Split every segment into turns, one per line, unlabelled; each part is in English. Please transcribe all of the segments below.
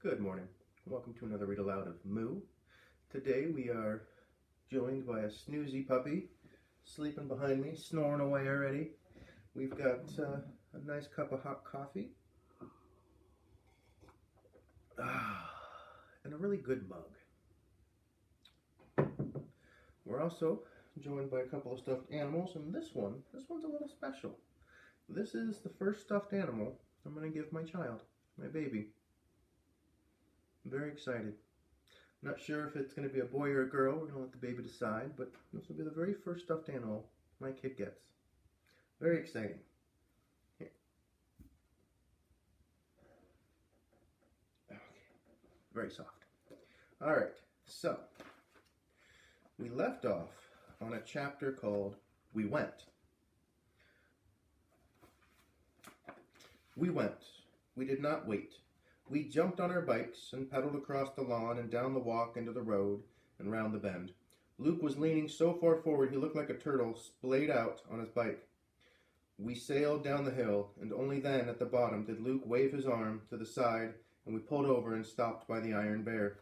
Good morning. Welcome to another read aloud of Moo. Today we are joined by a snoozy puppy sleeping behind me, snoring away already. We've got a nice cup of hot coffee and a really good mug. We're also joined by a couple of stuffed animals, and this one's a little special. This is the first stuffed animal I'm going to give my child, my baby. I'm very excited. Not sure if it's going to be a boy or a girl. We're going to let the baby decide, but this will be the very first stuffed animal my kid gets. Very exciting. Here. Okay. Very soft. All right, so we left off on a chapter called We Went. We went. We did not wait. We jumped on our bikes and pedaled across the lawn and down the walk into the road and round the bend. Luke was leaning so far forward he looked like a turtle splayed out on his bike. We sailed down the hill, and only then at the bottom did Luke wave his arm to the side, and we pulled over and stopped by the Iron Bear.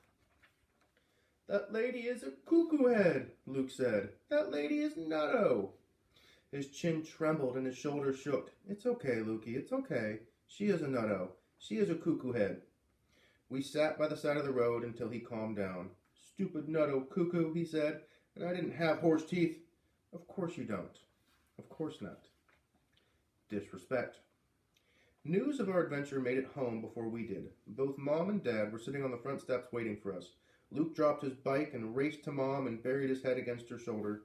"That lady is a cuckoo head," Luke said. "That lady is nutto." His chin trembled and his shoulders shook. "It's okay, Lukey, it's okay. She is a nutto. She is a cuckoo head." We sat by the side of the road until he calmed down. "Stupid nutto cuckoo," he said, "and I didn't have horse teeth." "Of course you don't. Of course not." Disrespect. News of our adventure made it home before we did. Both Mom and Dad were sitting on the front steps waiting for us. Luke dropped his bike and raced to Mom and buried his head against her shoulder.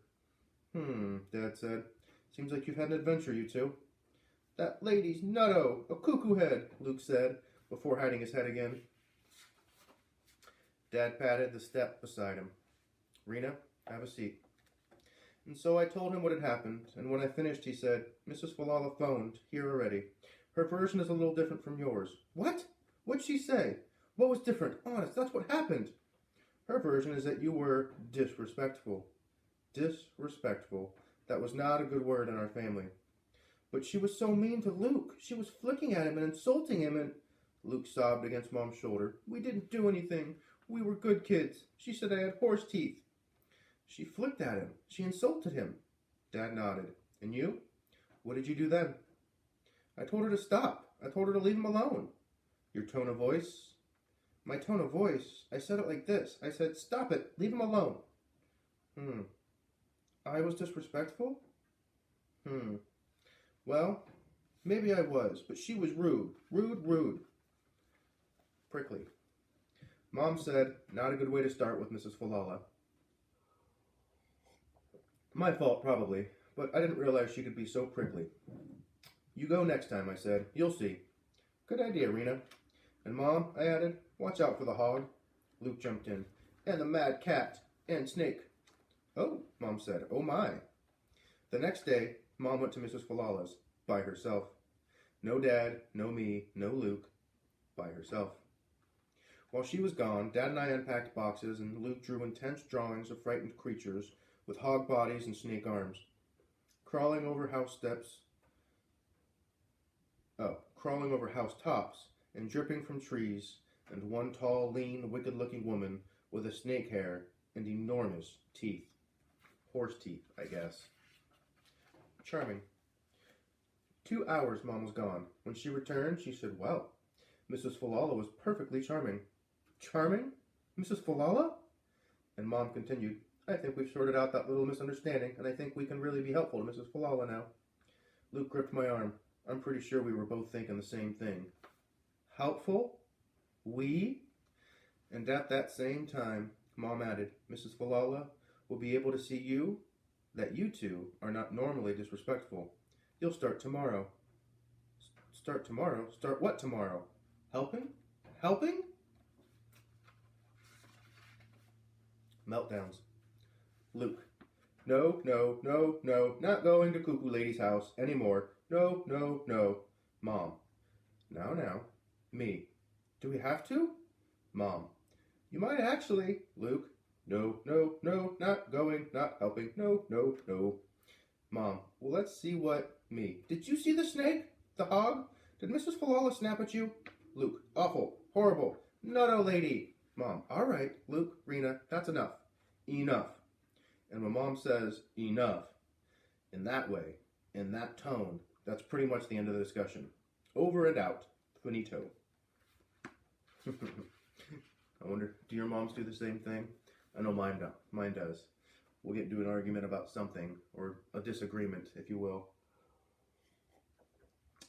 Dad said. "Seems like you've had an adventure, you two." "That lady's nutto, a cuckoo head," Luke said, before hiding his head again. Dad patted the step beside him. "Rena, have a seat." And so I told him what had happened, and when I finished he said, "Mrs. Falala phoned, here already. Her version is a little different from yours." "What? What'd she say? What was different? Honest, that's what happened." "Her version is that you were disrespectful." Disrespectful. That was not a good word in our family. "But she was so mean to Luke. She was flicking at him and insulting him and—" Luke sobbed against Mom's shoulder. "We didn't do anything. We were good kids. She said I had horse teeth." "She flicked at him. She insulted him." Dad nodded. "And you? What did you do then?" "I told her to stop. I told her to leave him alone." "Your tone of voice?" "My tone of voice? I said it like this. I said, 'Stop it. Leave him alone.'" I was disrespectful? Well, maybe I was, but she was rude. Rude. Prickly. Mom said, not a good way to start with Mrs. Falala. My fault, probably, but I didn't realize she could be so prickly. "You go next time," I said. "You'll see." "Good idea, Rena." "And Mom," I added, "watch out for the hog." Luke jumped in. "And the mad cat. And Snake." "Oh," Mom said. "Oh my." The next day, Mom went to Mrs. Falala's, by herself. No Dad, no me, no Luke, by herself. While she was gone, Dad and I unpacked boxes, and Luke drew intense drawings of frightened creatures with hog bodies and snake arms. Crawling over house tops, and dripping from trees, and one tall, lean, wicked-looking woman with a snake hair and enormous teeth. Horse teeth, I guess. Charming. 2 hours Mom was gone. When she returned, she said, "Well, Mrs. Falala was perfectly charming." "Charming? Mrs. Falala?" And Mom continued, "I think we've sorted out that little misunderstanding, and I think we can really be helpful to Mrs. Falala now." Luke gripped my arm. I'm pretty sure we were both thinking the same thing. Helpful? We? And at that same time, Mom added, "Mrs. Falala will be able to see that you two are not normally disrespectful. You'll start tomorrow." "Start tomorrow? Start what tomorrow? Helping? Helping?" Meltdowns. Luke. No, not going to Cuckoo Lady's house anymore. No. Mom. Now. Me. "Do we have to?" Mom. "You might actually." Luke. No, not going, not helping. No. Mom. "Well, let's see what..." Me. "Did you see the snake? The hog? Did Mrs. Falala snap at you?" Luke. "Awful. Horrible. Not a lady. Mom, all right, Luke, Rena, that's enough. Enough. And when Mom says enough, in that way, in that tone, that's pretty much the end of the discussion. Over and out. Finito. I wonder, do your moms do the same thing? I know mine do. Mine does. We'll get into an argument about something, or a disagreement, if you will.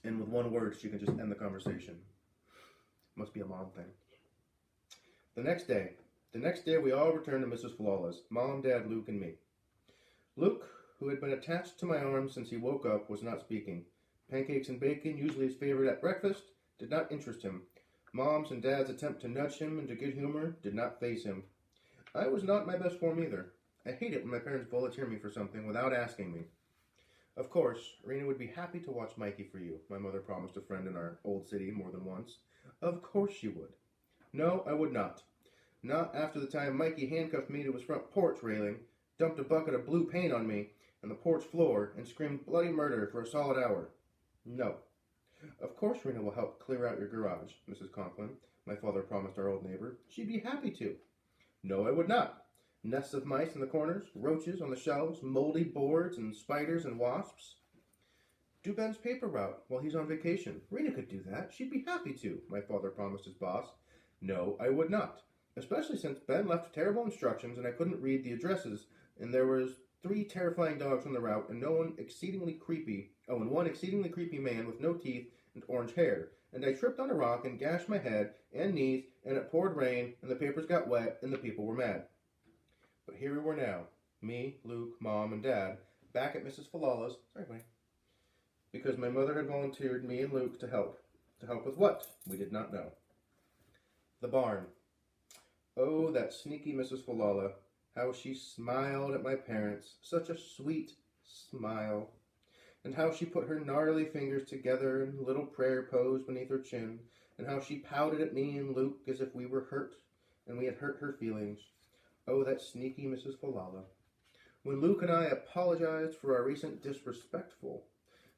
And with one word, she can just end the conversation. Must be a mom thing. The next day we all returned to Mrs. Flawless, Mom, Dad, Luke, and me. Luke, who had been attached to my arm since he woke up, was not speaking. Pancakes and bacon, usually his favorite at breakfast, did not interest him. Mom's and Dad's attempt to nudge him into good humor did not faze him. I was not in my best form either. I hate it when my parents volunteer me for something without asking me. Of course, Rena would be happy to watch Mikey for you, my mother promised a friend in our old city more than once. Of course she would. No, I would not. Not after the time Mikey handcuffed me to his front porch railing, dumped a bucket of blue paint on me and the porch floor, and screamed bloody murder for a solid hour. No. Of course Rena will help clear out your garage, Mrs. Conklin, my father promised our old neighbor. She'd be happy to. No, I would not. Nests of mice in the corners, roaches on the shelves, moldy boards, and spiders and wasps. Do Ben's paper route while he's on vacation. Rena could do that. She'd be happy to, my father promised his boss. No, I would not. Especially since Ben left terrible instructions and I couldn't read the addresses, and there was 3 terrifying dogs on the route, and one exceedingly creepy man with no teeth and orange hair. And I tripped on a rock and gashed my head and knees, and it poured rain, and the papers got wet, and the people were mad. But here we were now, me, Luke, Mom, and Dad, back at Mrs. Falala's, because my mother had volunteered me and Luke to help. To help with what? We did not know. The barn. Oh, that sneaky Mrs. Falala. How she smiled at my parents. Such a sweet smile. And how she put her gnarly fingers together in a little prayer pose beneath her chin. And how she pouted at me and Luke as if we were hurt, and we had hurt her feelings. Oh, that sneaky Mrs. Falala. When Luke and I apologized for our recent disrespectful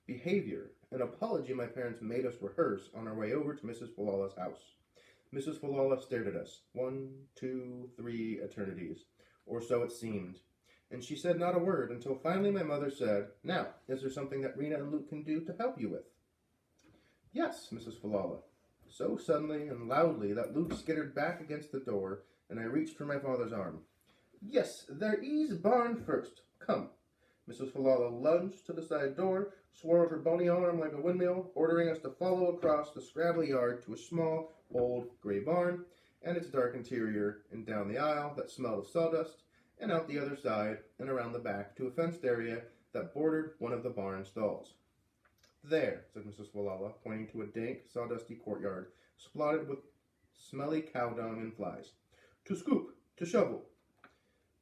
behavior, an apology my parents made us rehearse on our way over to Mrs. Falala's house. Mrs. Falala stared at us, 1, 2, 3 eternities, or so it seemed, and she said not a word until finally my mother said, "Now, is there something that Rena and Luke can do to help you with?" "Yes, Mrs. Falala," so suddenly and loudly that Luke skittered back against the door, and I reached for my father's arm. "Yes, there is barn first. Come." Mrs. Falala lunged to the side door, swirled her bony arm like a windmill, ordering us to follow across the scrabbly yard to a small, old, gray barn, and its dark interior, and down the aisle that smelled of sawdust, and out the other side, and around the back to a fenced area that bordered one of the barn stalls. "There," said Mrs. Falala, pointing to a dank, sawdusty courtyard, spotted with smelly cow dung and flies. "To scoop, to shovel."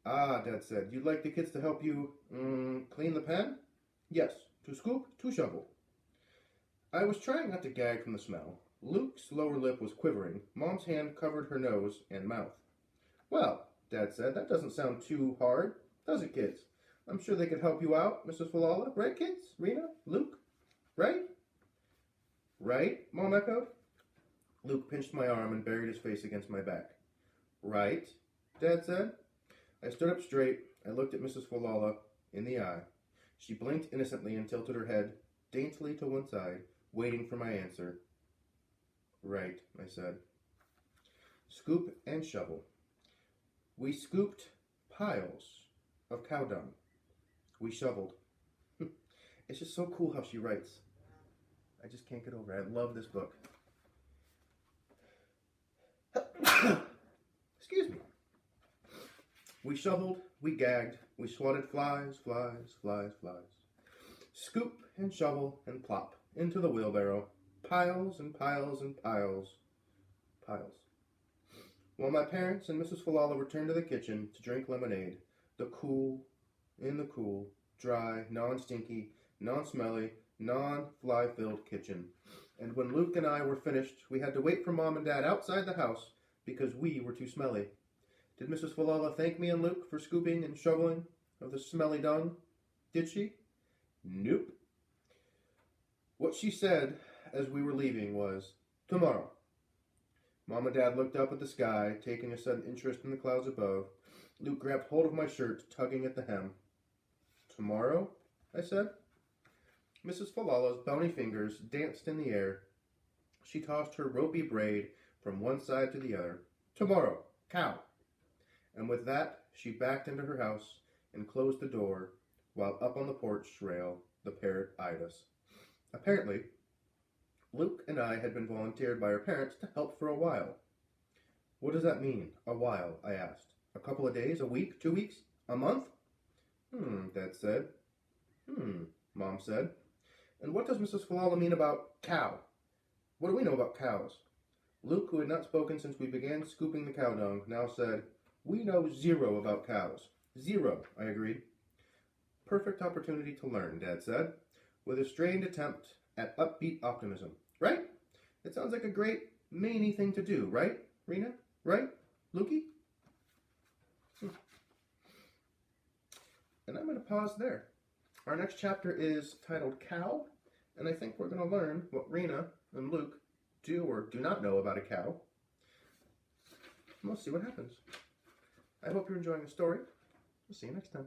"Ah," Dad said, "you'd like the kids to help you, clean the pen?" "Yes, to scoop, to shovel." I was trying not to gag from the smell. Luke's lower lip was quivering. Mom's hand covered her nose and mouth. "Well," Dad said, "that doesn't sound too hard, does it, kids? I'm sure they could help you out, Mrs. Falala. Right, kids? Rena? Luke? Right?" "Right?" Mom echoed. Luke pinched my arm and buried his face against my back. "Right," Dad said. I stood up straight. I looked at Mrs. Falala in the eye. She blinked innocently and tilted her head daintily to one side, waiting for my answer. "Right," I said. Scoop and shovel. We scooped piles of cow dung. We shoveled. It's just so cool how she writes. I just can't get over it. I love this book. Excuse me. We shoveled, we gagged, we swatted flies. Scoop and shovel and plop into the wheelbarrow. Piles and piles and piles. While my parents and Mrs. Falala returned to the kitchen to drink lemonade, in the cool, dry, non-stinky, non-smelly, non-fly-filled kitchen. And when Luke and I were finished, we had to wait for Mom and Dad outside the house because we were too smelly. Did Mrs. Falala thank me and Luke for scooping and shoveling of the smelly dung? Did she? Nope. What she said as we were leaving was, "Tomorrow, Mom and Dad looked up at the sky, taking a sudden interest in the clouds above. Luke grabbed hold of my shirt, tugging at the hem. Tomorrow? I said. Mrs. Falala's bony fingers danced in the air. She tossed her ropey braid from one side to the other. Tomorrow, cow. And with that, she backed into her house and closed the door, while up on the porch rail, the parrot eyed us. Apparently, Luke and I had been volunteered by our parents to help for a while. What does that mean, a while? I asked. A couple of days, a week, 2 weeks, a month? Dad said. Mom said. And what does Mrs. Falala mean about cow? What do we know about cows? Luke, who had not spoken since we began scooping the cow dung, now said, We know zero about cows. Zero, I agreed. Perfect opportunity to learn, Dad said, with a strained attempt at upbeat optimism. Right? It sounds like a great, maney thing to do, right, Rena? Right, Lukey? And I'm going to pause there. Our next chapter is titled Cow, and I think we're going to learn what Rena and Luke do or do not know about a cow. We'll see what happens. I hope you're enjoying the story. We'll see you next time.